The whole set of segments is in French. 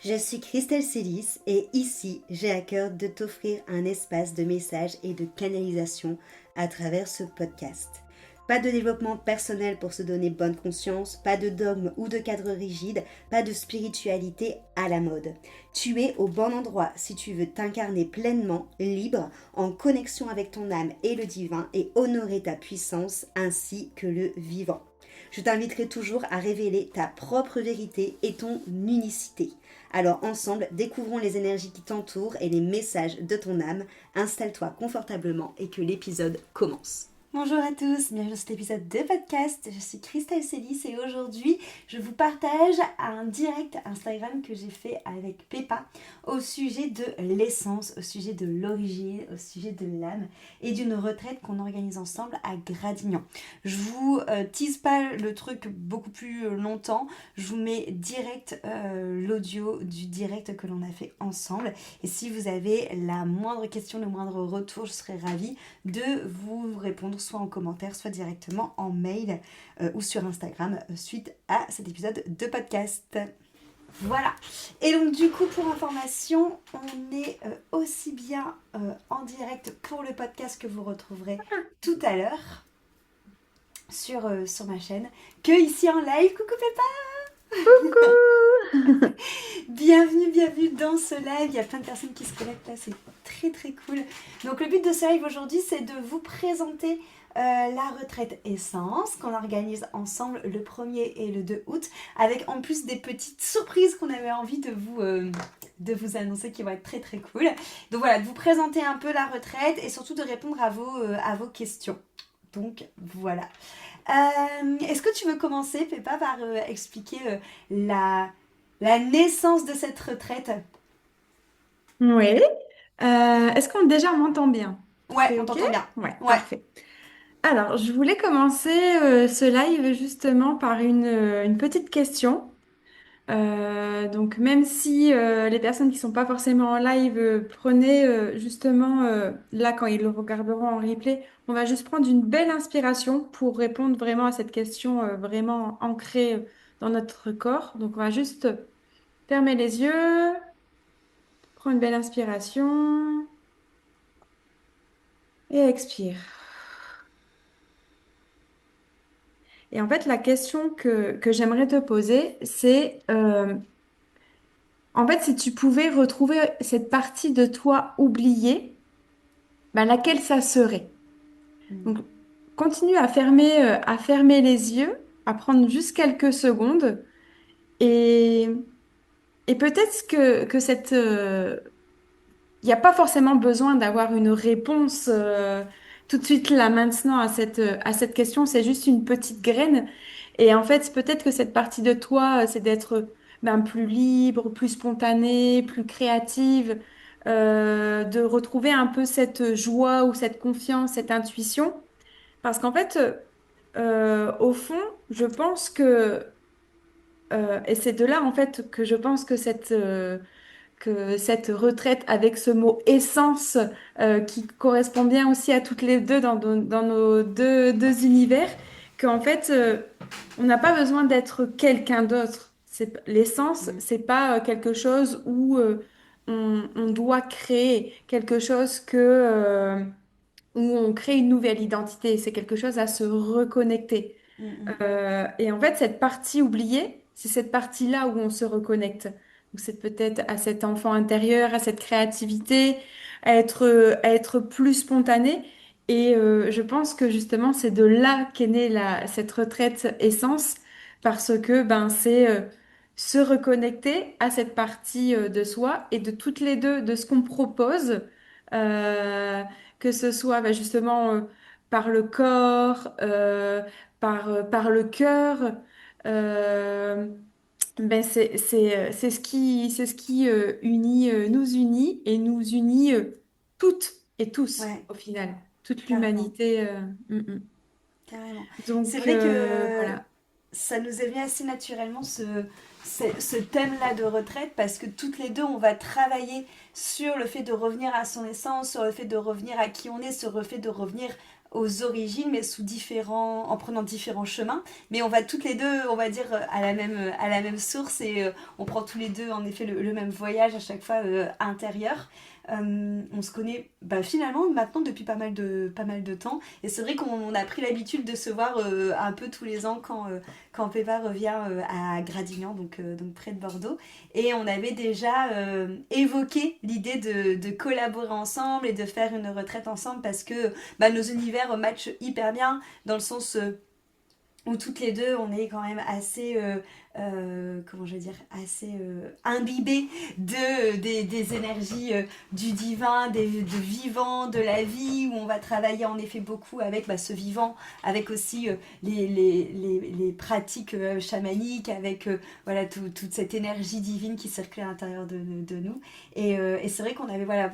Je suis Christelle Célis et ici, j'ai à cœur de t'offrir un espace de messages et de canalisation à travers ce podcast. Pas de développement personnel pour se donner bonne conscience, pas de dogme ou de cadre rigide, pas de spiritualité à la mode. Tu es au bon endroit si tu veux t'incarner pleinement, libre, en connexion avec ton âme et le divin et honorer ta puissance ainsi que le vivant. Je t'inviterai toujours à révéler ta propre vérité et ton unicité. Alors ensemble, découvrons les énergies qui t'entourent et les messages de ton âme. Installe-toi confortablement et que l'épisode commence. Bonjour à tous, bienvenue dans cet épisode de podcast. Je suis Christelle Célis et aujourd'hui, je vous partage un direct Instagram que j'ai fait avec Peppa au sujet de l'essence, au sujet de l'origine, au sujet de l'âme et d'une retraite qu'on organise ensemble à Gradignan. Je vous tease pas le truc beaucoup plus longtemps, je vous mets direct l'audio du direct que l'on a fait ensemble. Et si vous avez la moindre question, le moindre retour, je serais ravie de vous répondre soit en commentaire, soit directement en mail ou sur Instagram suite à cet épisode de podcast. Voilà. Et donc du coup, pour information, on est aussi bien en direct pour le podcast que vous retrouverez tout à l'heure sur ma chaîne que ici en live. Coucou Peppa! Coucou. Bienvenue dans ce live. Il y a plein de personnes qui se connectent là, c'est très très cool. Donc le but de ce live aujourd'hui, c'est de vous présenter la retraite Essence qu'on organise ensemble le 1er et le 2 août avec en plus des petites surprises qu'on avait envie de vous annoncer qui vont être très très cool. Donc voilà, de vous présenter un peu la retraite et surtout de répondre à vos questions. Donc voilà. Est-ce que tu veux commencer, Peppa, par expliquer la naissance de cette retraite? Oui. Est-ce qu'on déjà on m'entend bien? Ouais, C'est on OK? t'entend bien. Ouais, Ouais. parfait. Alors, je voulais commencer ce live justement par une petite question. Donc, même si les personnes qui sont pas forcément en live, prenez justement là quand ils le regarderont en replay, on va juste prendre une belle inspiration pour répondre vraiment à cette question vraiment ancrée dans notre corps. Donc, on va juste fermer les yeux. Prends une belle inspiration et expire. Et en fait, la question que j'aimerais te poser, c'est, en fait, si tu pouvais retrouver cette partie de toi oubliée, ben, laquelle ça serait? Donc, continue à fermer les yeux, à prendre juste quelques secondes et, et peut-être que cette, il n'y a pas forcément besoin d'avoir une réponse tout de suite là maintenant à cette question. C'est juste une petite graine. Et en fait, peut-être que cette partie de toi, c'est d'être ben, plus libre, plus spontanée, plus créative, de retrouver un peu cette joie ou cette confiance, cette intuition. Parce qu'en fait, au fond, je pense et c'est de là en fait que je pense que cette retraite avec ce mot essence qui correspond bien aussi à toutes les deux dans nos deux univers, qu'en fait, on n'a pas besoin d'être quelqu'un d'autre. L'essence, c'est pas quelque chose où on doit créer quelque chose où on crée une nouvelle identité. C'est quelque chose à se reconnecter. Et en fait, cette partie oubliée, c'est cette partie-là où on se reconnecte. Donc, c'est peut-être à cet enfant intérieur, à cette créativité, à être plus spontané. Et je pense que justement, c'est de là qu'est née cette retraite essence, parce que ben, c'est se reconnecter à cette partie de soi et de toutes les deux, de ce qu'on propose, euh, que ce soit ben, justement par le corps, par le cœur. Euh, ben c'est ce qui nous unit et nous unit toutes et tous Ouais, au final, toute carrément. l'humanité. Mm. Carrément. C'est Donc vrai que voilà. ça nous est venu assez naturellement ce thème-là de retraite parce que toutes les deux, on va travailler sur le fait de revenir à son essence, sur le fait de revenir à qui on est, sur le fait de revenir aux origines, mais en prenant différents chemins. Mais on va toutes les deux, on va dire, à la même source et on prend tous les deux, en effet, le même voyage à chaque fois intérieur. On se connaît finalement maintenant depuis pas mal de temps. Et c'est vrai qu'on a pris l'habitude de se voir un peu tous les ans quand Pépin revient à Gradignan, donc près de Bordeaux. Et on avait déjà évoqué l'idée de collaborer ensemble et de faire une retraite ensemble parce que nos univers matchent hyper bien dans le sens où toutes les deux on est quand même assez comment je veux dire assez imbibés des énergies du divin, de vivant, de la vie, où on va travailler en effet beaucoup avec ce vivant, avec aussi les pratiques chamaniques, avec voilà toute cette énergie divine qui circule à l'intérieur de nous et c'est vrai qu'on avait voilà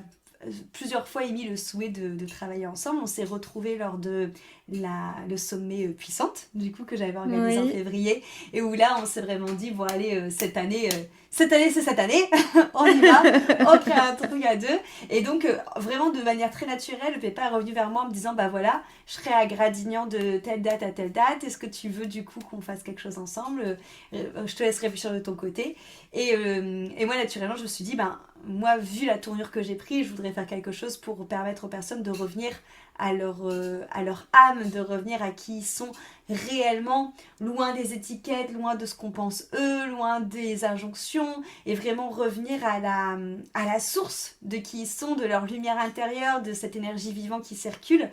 plusieurs fois émis le souhait de travailler ensemble. On s'est retrouvés lors de le sommet Puissante, du coup, que j'avais organisé en Oui. février, et où là, on s'est vraiment dit, bon, allez, cette année, c'est cette année, on y va, on crée un truc à deux. Et donc, vraiment, de manière très naturelle, Pépin est revenu vers moi en me disant, bah voilà, je serai à Gradignan de telle date à telle date, est-ce que tu veux, du coup, qu'on fasse quelque chose ensemble? Je te laisse réfléchir de ton côté. Et moi, naturellement, je me suis dit, moi, vu la tournure que j'ai prise, je voudrais faire quelque chose pour permettre aux personnes de revenir à leur âme, de revenir à qui ils sont réellement, loin des étiquettes, loin de ce qu'on pense eux, loin des injonctions, et vraiment revenir à la source de qui ils sont, de leur lumière intérieure, de cette énergie vivante qui circule,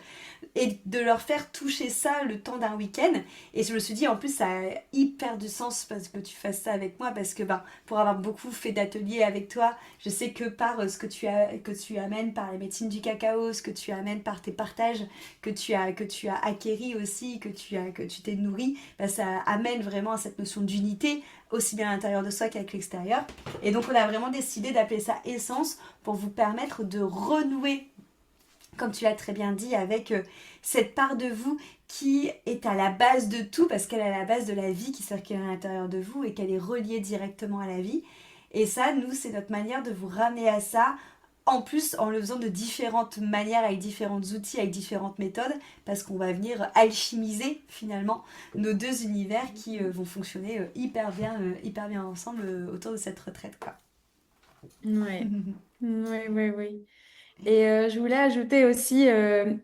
et de leur faire toucher ça le temps d'un week-end. Et je me suis dit, en plus, ça a hyper du sens parce que tu fasses ça avec moi, parce que pour avoir beaucoup fait d'ateliers avec toi, je sais que par ce que tu amènes par les médecines du cacao, ce que tu amènes par tes partages, que tu as acquéri aussi, que tu t'es nourri, ça amène vraiment à cette notion d'unité, aussi bien à l'intérieur de soi qu'avec l'extérieur. Et donc on a vraiment décidé d'appeler ça Essence pour vous permettre de renouer, comme tu l'as très bien dit, avec cette part de vous qui est à la base de tout, parce qu'elle est à la base de la vie qui circule à l'intérieur de vous et qu'elle est reliée directement à la vie. Et ça, nous, c'est notre manière de vous ramener à ça, en plus en le faisant de différentes manières, avec différents outils, avec différentes méthodes, parce qu'on va venir alchimiser finalement nos deux univers qui vont fonctionner hyper bien ensemble autour de cette retraite, quoi. Ouais. Oui, oui, oui. Et je voulais ajouter aussi euh,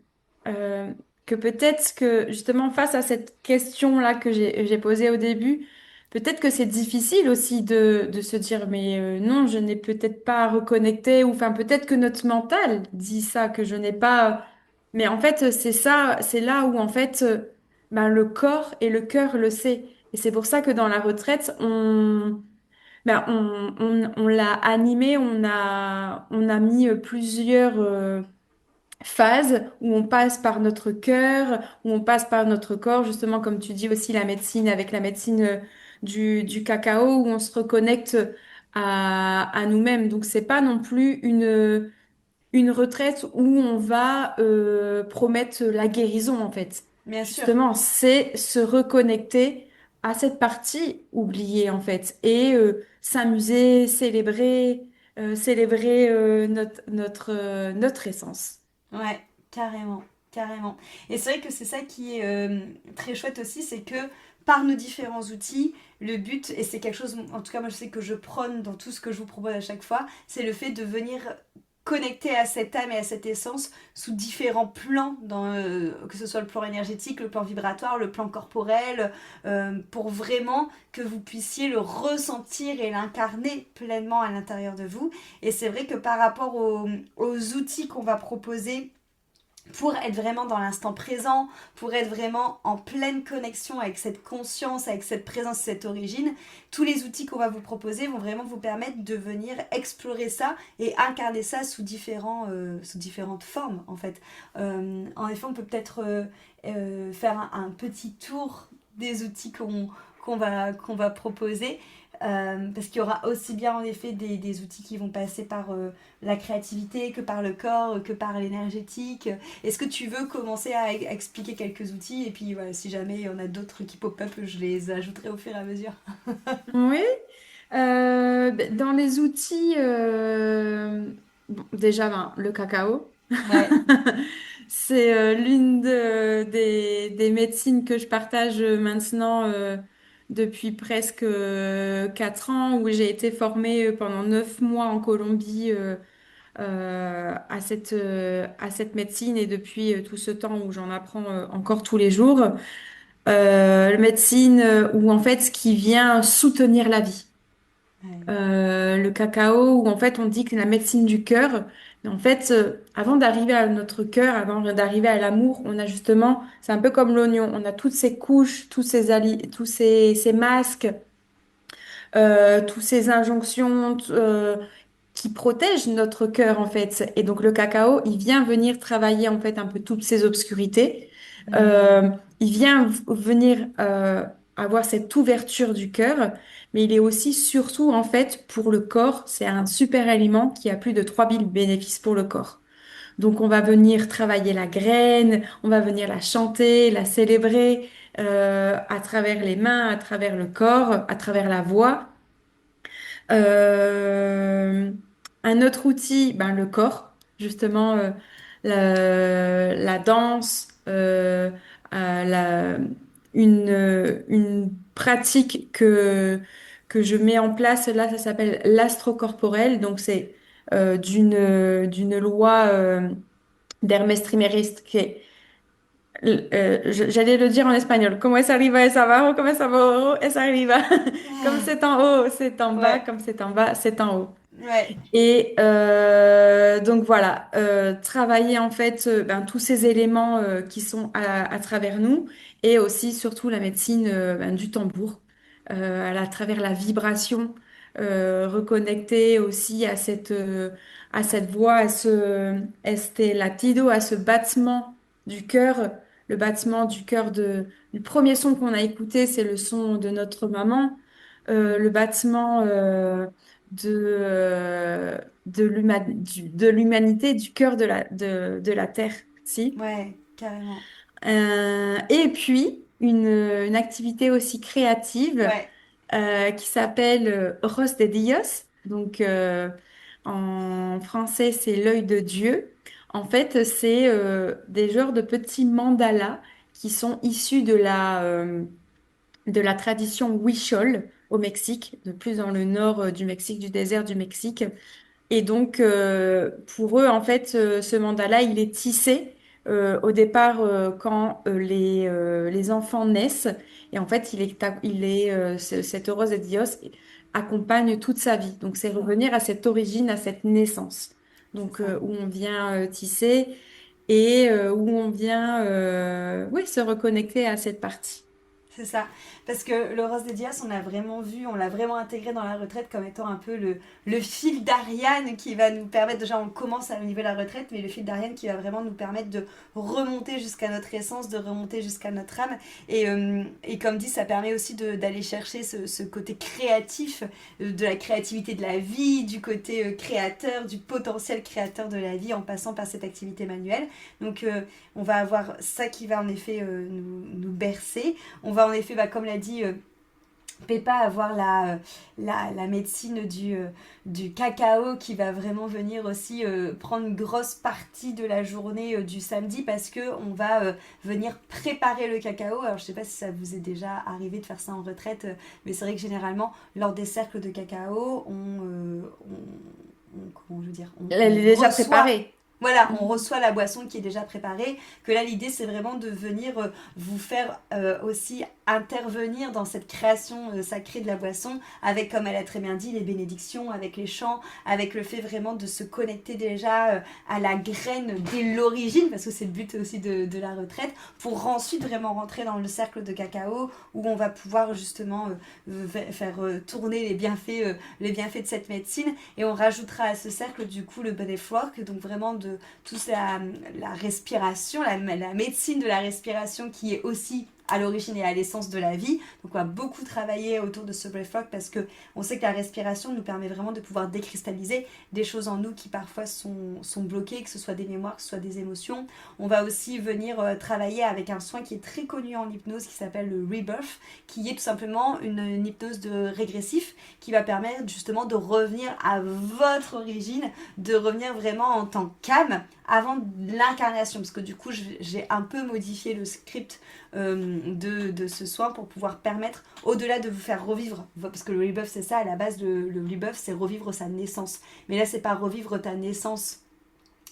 que peut-être que justement face à cette question-là que j'ai posée au début, peut-être que c'est difficile aussi de se dire, mais non, je n'ai peut-être pas reconnecté, ou enfin peut-être que notre mental dit ça, que je n'ai pas... Mais en fait, c'est ça, c'est là où en fait le corps et le cœur le sait. Et c'est pour ça que dans la retraite, on l'a animé, on a mis plusieurs phases où on passe par notre cœur, où on passe par notre corps, justement, comme tu dis aussi, la médecine, avec la médecine du cacao, où on se reconnecte à nous-mêmes. Donc, c'est pas non plus une retraite où on va promettre la guérison, en fait. Bien sûr. Justement, c'est se reconnecter à cette partie oubliée, en fait, et s'amuser, célébrer notre essence. Ouais, carrément, carrément. Et c'est vrai que c'est ça qui est très chouette aussi, c'est que par nos différents outils, le but, et c'est quelque chose, en tout cas moi je sais que je prône dans tout ce que je vous propose à chaque fois, c'est le fait de venir connecter à cette âme et à cette essence sous différents plans, que ce soit le plan énergétique, le plan vibratoire, le plan corporel, pour vraiment que vous puissiez le ressentir et l'incarner pleinement à l'intérieur de vous. Et c'est vrai que par rapport aux outils qu'on va proposer pour être vraiment dans l'instant présent, pour être vraiment en pleine connexion avec cette conscience, avec cette présence, cette origine, tous les outils qu'on va vous proposer vont vraiment vous permettre de venir explorer ça et incarner ça sous différentes formes en fait. En effet, on peut peut-être faire un petit tour des outils qu'on va proposer. Parce qu'il y aura aussi bien en effet des outils qui vont passer par la créativité, que par le corps, que par l'énergétique. Est-ce que tu veux commencer à expliquer quelques outils et puis voilà, si jamais il y en a d'autres qui pop-up, je les ajouterai au fur et à mesure. Oui, dans les outils, bon, déjà le cacao. Ouais, C'est des médecines que je partage maintenant depuis presque 4 ans, où j'ai été formée pendant 9 mois en Colombie à cette médecine, et depuis tout ce temps où j'en apprends encore tous les jours, médecine où en fait ce qui vient soutenir la vie. Ouais. Le cacao, où en fait on dit que c'est la médecine du cœur. Mais en fait, avant d'arriver à notre cœur, avant d'arriver à l'amour, on a justement, c'est un peu comme l'oignon, on a toutes ces couches, tous ces masques, toutes ces injonctions qui protègent notre cœur en fait. Et donc le cacao, il vient venir travailler en fait un peu toutes ces obscurités. Hmm. Euh, il vient venir avoir cette ouverture du cœur, mais il est aussi surtout en fait pour le corps, c'est un super aliment qui a plus de 3000 bénéfices pour le corps. Donc on va venir travailler la graine, on va venir la chanter, la célébrer à travers les mains, à travers le corps, à travers la voix. Euh, un autre outil, ben, le corps, justement, la danse, la, une pratique que je mets en place, là, ça s'appelle l'astrocorporel. Donc, c'est d'une loi d'Hermès Trismegistes qui est j'allais le dire en espagnol. Como es arriba es abajo, como es abajo es arriba. Comme c'est en haut, c'est en bas, Ouais, comme c'est en bas, c'est en haut. ouais, Et donc voilà, travailler en fait ben, tous ces éléments qui sont à travers nous, et aussi surtout la médecine ben, du tambour, à travers la vibration, reconnecter aussi à cette voix, à ce este latido, à ce battement du cœur, le battement du cœur le premier son qu'on a écouté, c'est le son de notre maman, le battement de l'humanité, du cœur de la Terre, si. ouais, carrément. Et puis, une activité aussi créative Ouais. qui s'appelle Ojos de Dios. Donc, en français, c'est l'œil de Dieu. En fait, c'est des genres de petits mandalas qui sont issus de la tradition Huichol au Mexique, de plus dans le nord du Mexique, du désert du Mexique. Et donc, pour eux, en fait, ce mandala, il est tissé au départ quand les enfants naissent. Et en fait, cette Heureuse de Dios accompagne toute sa vie. Donc, c'est revenir à cette origine, à cette naissance. C'est Donc, ça. où on vient tisser et où on vient oui, se reconnecter à cette partie. C'est ça. Parce que le Rose des Dias, on l'a vraiment vu, on l'a vraiment intégré dans la retraite comme étant un peu le fil d'Ariane qui va nous permettre, déjà on commence à niveau de la retraite, mais le fil d'Ariane qui va vraiment nous permettre de remonter jusqu'à notre essence, de remonter jusqu'à notre âme. Et comme dit, ça permet aussi d'aller chercher ce côté créatif, de la créativité de la vie, du côté créateur, du potentiel créateur de la vie en passant par cette activité manuelle. Donc on va avoir ça qui va en effet nous bercer. On va en effet, bah, comme l'a dit Peppa, avoir la médecine du cacao qui va vraiment venir aussi prendre une grosse partie de la journée du samedi parce que on va venir préparer le cacao. Alors je sais pas si ça vous est déjà arrivé de faire ça en retraite, mais c'est vrai que généralement lors des cercles de cacao, comment je veux dire, Elle est on déjà reçoit. préparée. Voilà, on Mhm. reçoit la boisson qui est déjà préparée. Que là, l'idée, c'est vraiment de venir vous faire aussi intervenir dans cette création sacrée de la boisson, avec, comme elle a très bien dit, les bénédictions, avec les chants, avec le fait vraiment de se connecter déjà à la graine dès l'origine, parce que c'est le but aussi de la retraite, pour ensuite vraiment rentrer dans le cercle de cacao, où on va pouvoir justement faire tourner les bienfaits de cette médecine. Et on rajoutera à ce cercle, du coup, le breathwork, donc vraiment de toute la respiration, la médecine de la respiration qui est aussi à l'origine et à l'essence de la vie. Donc on va beaucoup travailler autour de ce breathwork parce que on sait que la respiration nous permet vraiment de pouvoir décristalliser des choses en nous qui parfois sont bloquées, que ce soit des mémoires, que ce soit des émotions. On va aussi venir travailler avec un soin qui est très connu en hypnose qui s'appelle le rebirth, qui est tout simplement une hypnose de régressif qui va permettre justement de revenir à votre origine, de revenir vraiment en tant qu'âme, avant l'incarnation, parce que du coup j'ai un peu modifié le script de ce soin pour pouvoir permettre, au-delà de vous faire revivre, parce que le rebirth c'est ça, à la base le rebirth c'est revivre sa naissance, mais là c'est pas revivre ta naissance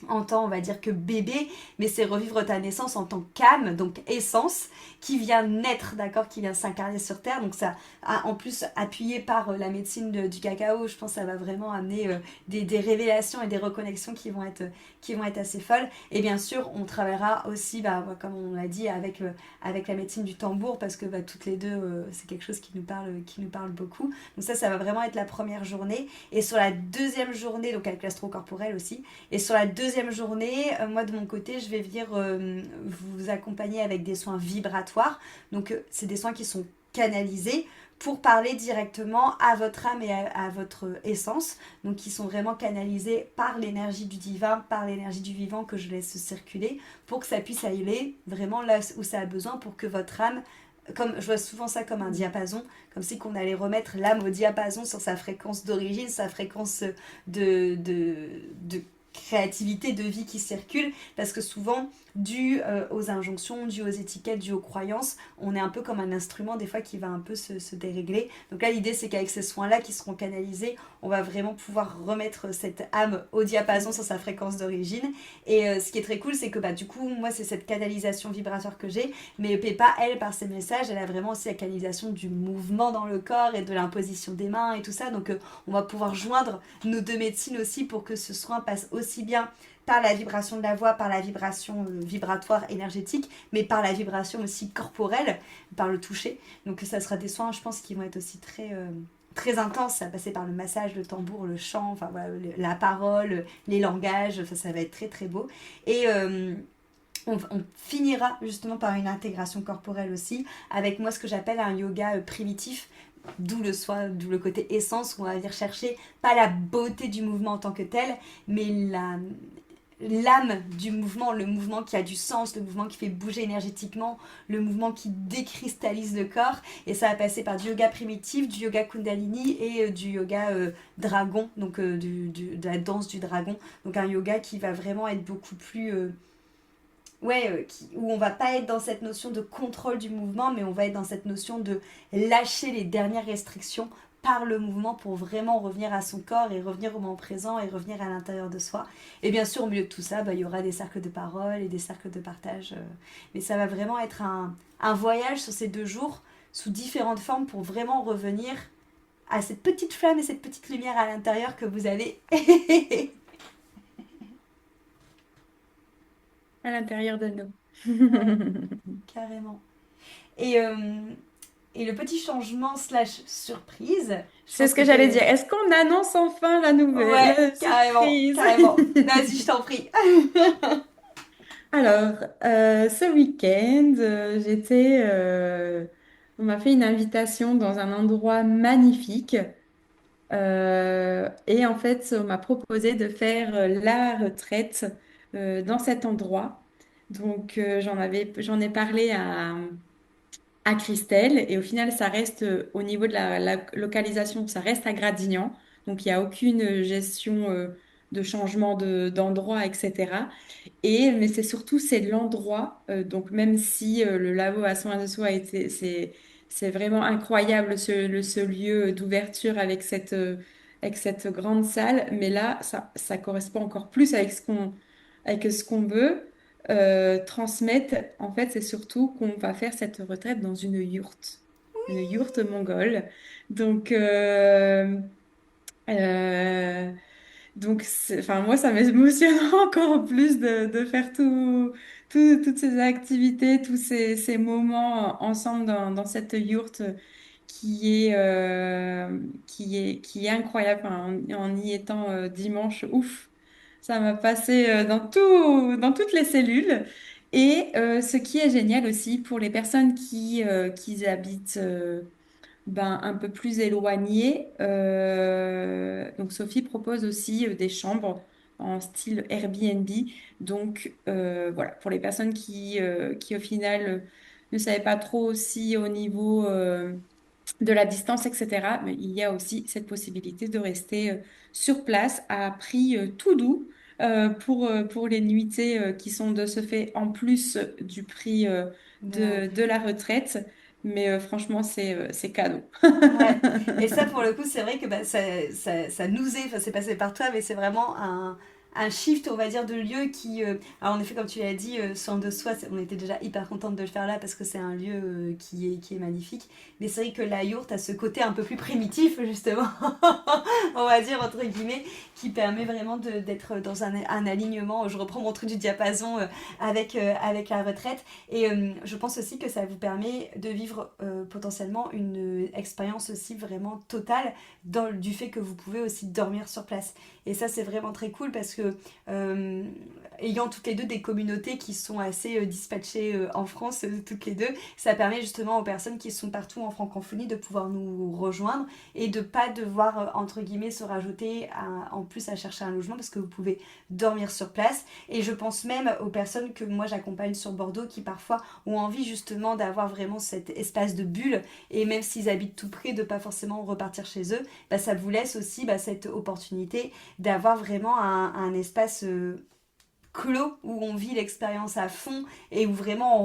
en tant, on va dire que bébé, mais c'est revivre ta naissance en tant qu'âme, donc essence, qui vient naître, d'accord, qui vient s'incarner sur Terre. Donc ça, en plus, appuyé par la médecine du cacao, je pense que ça va vraiment amener des révélations et des reconnexions qui vont être assez folles. Et bien sûr, on travaillera aussi, bah, comme on l'a dit, avec la médecine du tambour, parce que bah, toutes les deux, c'est quelque chose qui nous parle beaucoup. Donc ça va vraiment être la première journée. Et sur la deuxième journée, donc avec l'astro-corporel aussi, et sur la deuxième journée, moi de mon côté, je vais venir vous accompagner avec des soins vibratoires. Donc c'est des soins qui sont canalisés pour parler directement à votre âme et à votre essence. Donc qui sont vraiment canalisés par l'énergie du divin, par l'énergie du vivant que je laisse circuler pour que ça puisse aller vraiment là où ça a besoin pour que votre âme, comme je vois souvent ça comme un diapason, comme si qu'on allait remettre l'âme au diapason sur sa fréquence d'origine, sa fréquence de créativité, de vie qui circule, parce que souvent, dû aux injonctions, dû aux étiquettes, dû aux croyances, on est un peu comme un instrument des fois qui va un peu se dérégler. Donc là, l'idée, c'est qu'avec ces soins-là qui seront canalisés, on va vraiment pouvoir remettre cette âme au diapason sur sa fréquence d'origine. Et ce qui est très cool, c'est que bah, du coup, moi, c'est cette canalisation vibratoire que j'ai, mais Peppa, elle, par ses messages, elle a vraiment aussi la canalisation du mouvement dans le corps et de l'imposition des mains et tout ça. Donc on va pouvoir joindre nos deux médecines aussi pour que ce soin passe aussi bien par la vibration de la voix, par la vibration vibratoire énergétique, mais par la vibration aussi corporelle, par le toucher. Donc ça sera des soins, je pense, qui vont être aussi très intenses. Ça va passer par le massage, le tambour, le chant, enfin voilà, la parole, les langages, enfin, ça va être très très beau. Et on finira justement par une intégration corporelle aussi, avec moi ce que j'appelle un yoga primitif, d'où le soi, d'où le côté essence, où on va venir chercher pas la beauté du mouvement en tant que tel, mais l'âme du mouvement, le mouvement qui a du sens, le mouvement qui fait bouger énergétiquement, le mouvement qui décristallise le corps. Et ça va passer par du yoga primitif, du yoga kundalini et du yoga dragon, donc de la danse du dragon. Donc un yoga qui va vraiment être beaucoup plus où on va pas être dans cette notion de contrôle du mouvement, mais on va être dans cette notion de lâcher les dernières restrictions par le mouvement pour vraiment revenir à son corps et revenir au moment présent et revenir à l'intérieur de soi. Et bien sûr, au milieu de tout ça, bah, il y aura des cercles de parole et des cercles de partage. Mais ça va vraiment être un voyage sur ces 2 jours sous différentes formes pour vraiment revenir à cette petite flamme et cette petite lumière à l'intérieur que vous avez. À l'intérieur de nous. Ouais, carrément. Et, et le petit changement slash surprise, je C'est pense ce que que j'allais dire. Est-ce qu'on annonce enfin la nouvelle, ouais, la carrément, surprise? carrément. Vas-y, je t'en prie. Alors, ce week-end, on m'a fait une invitation dans un endroit magnifique. Et en fait, on m'a proposé de faire la retraite dans cet endroit. Donc, j'en ai parlé à Christelle. Et au final, ça reste au niveau de la localisation, ça reste à Gradignan. Donc, il n'y a aucune gestion de changement d'endroit, etc. Mais c'est surtout, c'est l'endroit. Donc, même si le labo à soins de soi c'est vraiment incroyable ce lieu d'ouverture avec cette grande salle. Mais là, ça correspond encore plus avec ce qu'on veut transmettre. En fait, c'est surtout qu'on va faire cette retraite dans une yourte mongole. Donc, euh, enfin, moi, ça m'émotionne encore plus de faire toutes ces activités, tous ces moments ensemble dans cette yourte qui est incroyable. Enfin, en y étant dimanche, ouf, ça m'a passé dans toutes les cellules. Et ce qui est génial aussi pour les personnes qui habitent un peu plus éloigné. Donc Sophie propose aussi des chambres en style Airbnb. Donc voilà, pour les personnes qui au final ne savaient pas trop aussi au niveau de la distance, etc. Mais il y a aussi cette possibilité de rester sur place à prix tout doux. pour les nuitées qui sont de ce fait en plus du prix De la de retraite. la retraite. Mais franchement, c'est cadeau. Ouais, et ça pour le coup, c'est vrai que bah, ça nous est, enfin c'est passé par toi, mais c'est vraiment un shift, on va dire, de lieu qui. Alors en effet, comme tu l'as dit, Soin de soi, on était déjà hyper contente de le faire là parce que c'est un lieu qui est magnifique. Mais c'est vrai que la yourte a ce côté un peu plus primitif, justement, on va dire, entre guillemets, qui permet vraiment d'être dans un alignement. Je reprends mon truc du diapason avec la retraite. Et je pense aussi que ça vous permet de vivre potentiellement une expérience aussi vraiment totale du fait que vous pouvez aussi dormir sur place. Et ça, c'est vraiment très cool parce que euh, ayant toutes les deux des communautés qui sont assez dispatchées en France, toutes les deux, ça permet justement aux personnes qui sont partout en francophonie de pouvoir nous rejoindre et de pas devoir, entre guillemets, se rajouter en plus à chercher un logement parce que vous pouvez dormir sur place. Et je pense même aux personnes que moi j'accompagne sur Bordeaux qui parfois ont envie justement d'avoir vraiment cet espace de bulle et même s'ils habitent tout près de pas forcément repartir chez eux, bah, ça vous laisse aussi bah, cette opportunité d'avoir vraiment un espace clos où on vit l'expérience à fond et où vraiment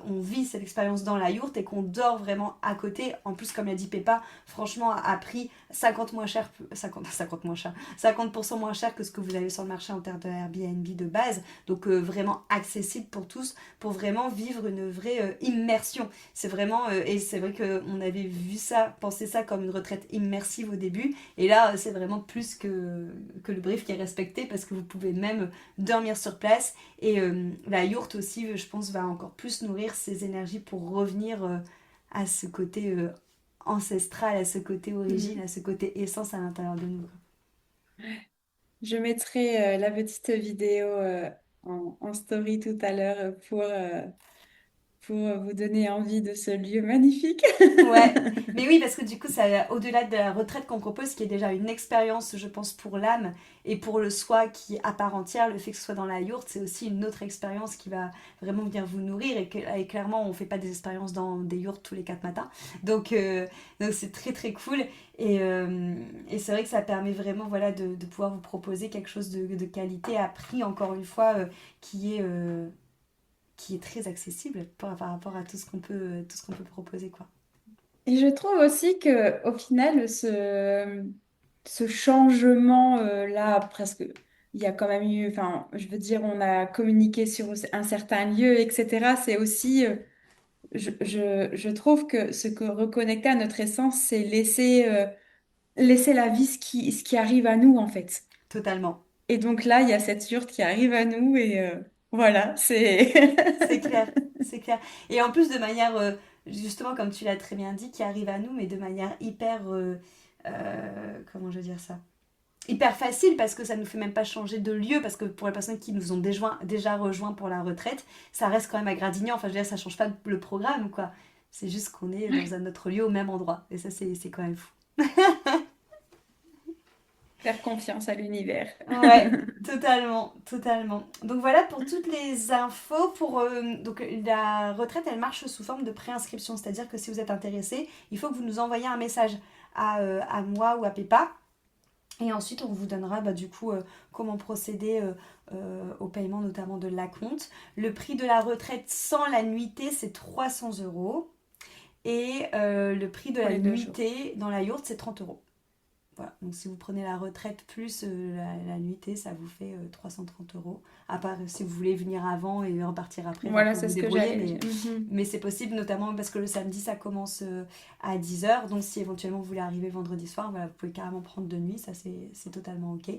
on vit cette expérience dans la yourte et qu'on dort vraiment à côté. En plus, comme l'a dit Peppa, franchement, a prix 50 moins cher, 50 moins cher, 50% moins cher que ce que vous avez sur le marché en termes de Airbnb de base. Donc vraiment accessible pour tous, pour vraiment vivre une vraie immersion. C'est vraiment, et c'est vrai qu'on avait vu ça, pensé ça comme une retraite immersive au début. Et là, c'est vraiment plus que le brief qui est respecté parce que vous pouvez même dormir sur place. Et la yourte aussi, je pense, va encore plus nourrir ses énergies pour revenir à ce côté ancestral, à ce côté origine, à Mm. ce côté essence à l'intérieur de nous. Je mettrai la petite vidéo en story tout à l'heure pour vous donner envie de ce lieu magnifique. Ouais, mais oui, parce que du coup, ça, au-delà de la retraite qu'on propose, qui est déjà une expérience, je pense, pour l'âme et pour le soi qui est à part entière, le fait que ce soit dans la yourte, c'est aussi une autre expérience qui va vraiment venir vous nourrir. Et clairement, on fait pas des expériences dans des yourtes tous les 4 matins. Donc c'est très très cool. Et c'est vrai que ça permet vraiment voilà, de pouvoir vous proposer quelque chose de qualité à prix, encore une fois, qui est. Qui est très accessible par rapport à tout ce qu'on peut proposer quoi. Et je trouve aussi que au final, ce changement là, presque, il y a quand même eu, enfin, je veux dire, on a communiqué sur un certain lieu, etc. C'est aussi, je trouve que ce que reconnecter à notre essence, c'est laisser la vie ce qui arrive à nous, en fait. Totalement. Et donc là, il y a cette yurte qui arrive à nous et voilà, c'est... C'est clair, c'est clair. Et en plus de manière, justement, comme tu l'as très bien dit, qui arrive à nous, mais de manière hyper... comment je veux dire ça? Hyper facile parce que ça ne nous fait même pas changer de lieu parce que pour les personnes qui nous ont déjà rejoints pour la retraite, ça reste quand même à Gradignan. Enfin, je veux dire, ça change pas le programme, quoi. C'est juste qu'on est dans un autre lieu au même endroit. Et ça, c'est quand même fou. Faire confiance à l'univers. Ouais, totalement, totalement. Donc voilà pour toutes les infos. Donc la retraite, elle marche sous forme de préinscription, c'est-à-dire que si vous êtes intéressé, il faut que vous nous envoyiez un message à moi ou à Peppa. Et ensuite, on vous donnera bah, du coup comment procéder au paiement notamment de l'acompte. Le prix de la retraite sans la nuitée, c'est 300 euros. Et le prix de Pour la les 2 jours. nuitée dans la yourte, c'est 30 euros. Voilà. Donc si vous prenez la retraite plus la nuitée, ça vous fait 330 euros. À part si vous voulez venir avant et repartir après, il Voilà, faut c'est vous ce que débrouiller. j'allais Mais, dire. Mhm. mais c'est possible, notamment parce que le samedi, ça commence à 10 h. Donc si éventuellement vous voulez arriver vendredi soir, voilà, vous pouvez carrément prendre de nuit, ça c'est totalement ok.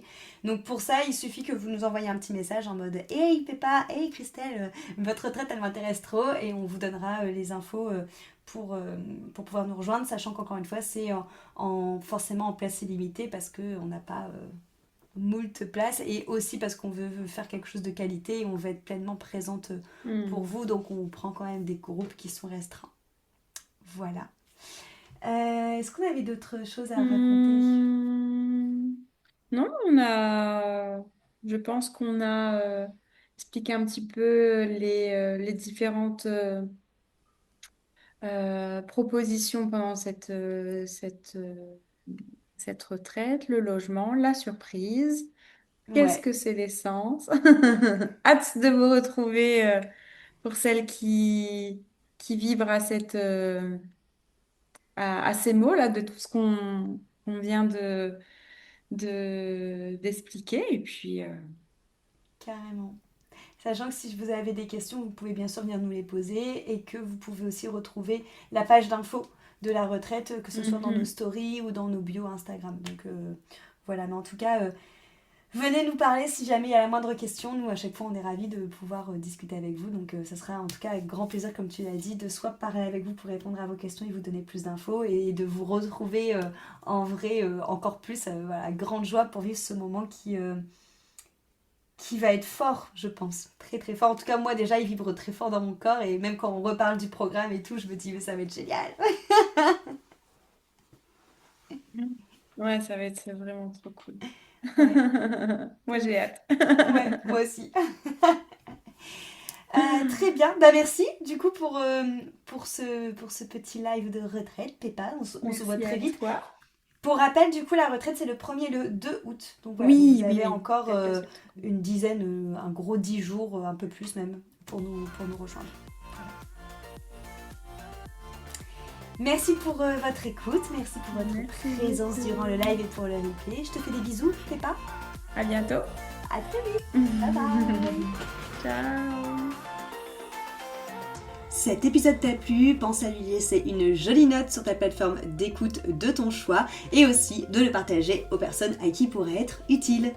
Donc pour ça, il suffit que vous nous envoyiez un petit message en mode Hey Peppa, hey Christelle, votre retraite elle m'intéresse trop et on vous donnera les infos pour pouvoir nous rejoindre, sachant qu'encore une fois, c'est forcément en place illimitée parce qu'on n'a pas moult places et aussi parce qu'on veut faire quelque chose de qualité et on veut être pleinement présente pour Hmm. vous, donc on prend quand même des groupes qui sont restreints. Voilà. Est-ce qu'on avait d'autres choses à raconter? Hmm. Non, je pense qu'on a expliqué un petit peu les différentes propositions pendant cette retraite, le logement, la surprise. Qu'est-ce Ouais, que c'est l'essence? Hâte de vous retrouver pour celles qui vibrent à à ces mots-là, de tout ce qu'on vient d'expliquer. Et puis, carrément. Sachant que si vous avez des questions, vous pouvez bien sûr venir nous les poser et que vous pouvez aussi retrouver la page d'infos de la retraite, que ce soit dans nos mhm. stories ou dans nos bios Instagram. Donc voilà, mais en tout cas, venez nous parler si jamais il y a la moindre question. Nous, à chaque fois, on est ravis de pouvoir discuter avec vous. Donc ça sera en tout cas avec grand plaisir, comme tu l'as dit, de soit parler avec vous pour répondre à vos questions et vous donner plus d'infos et de vous retrouver en vrai encore plus. Voilà, grande joie pour vivre ce moment qui va être fort, je pense. Très très fort. En tout cas, moi déjà, il vibre très fort dans mon corps. Et même quand on reparle du programme et tout, je me dis, mais ça va être génial. Ouais, ça va être vraiment trop cool. Ouais, Moi, j'ai hâte. ouais, moi aussi. Très bien, bah merci du coup pour ce petit live de retraite, Peppa. On se voit Merci très à vite. toi. Pour rappel, du coup, la retraite c'est le 1er et le 2 août. Donc voilà, donc vous Oui, oui, avez oui. encore Quelques semaines. une dizaine, un gros 10 jours, un peu plus même, pour nous rejoindre. Voilà. Merci pour votre écoute, merci pour votre Merci présence durant le beaucoup. live et pour le replay. Je te fais des bisous, Peppa. À bientôt. À très vite. Bye bye. Ciao. Cet épisode t'a plu, pense à lui laisser une jolie note sur ta plateforme d'écoute de ton choix et aussi de le partager aux personnes à qui il pourrait être utile.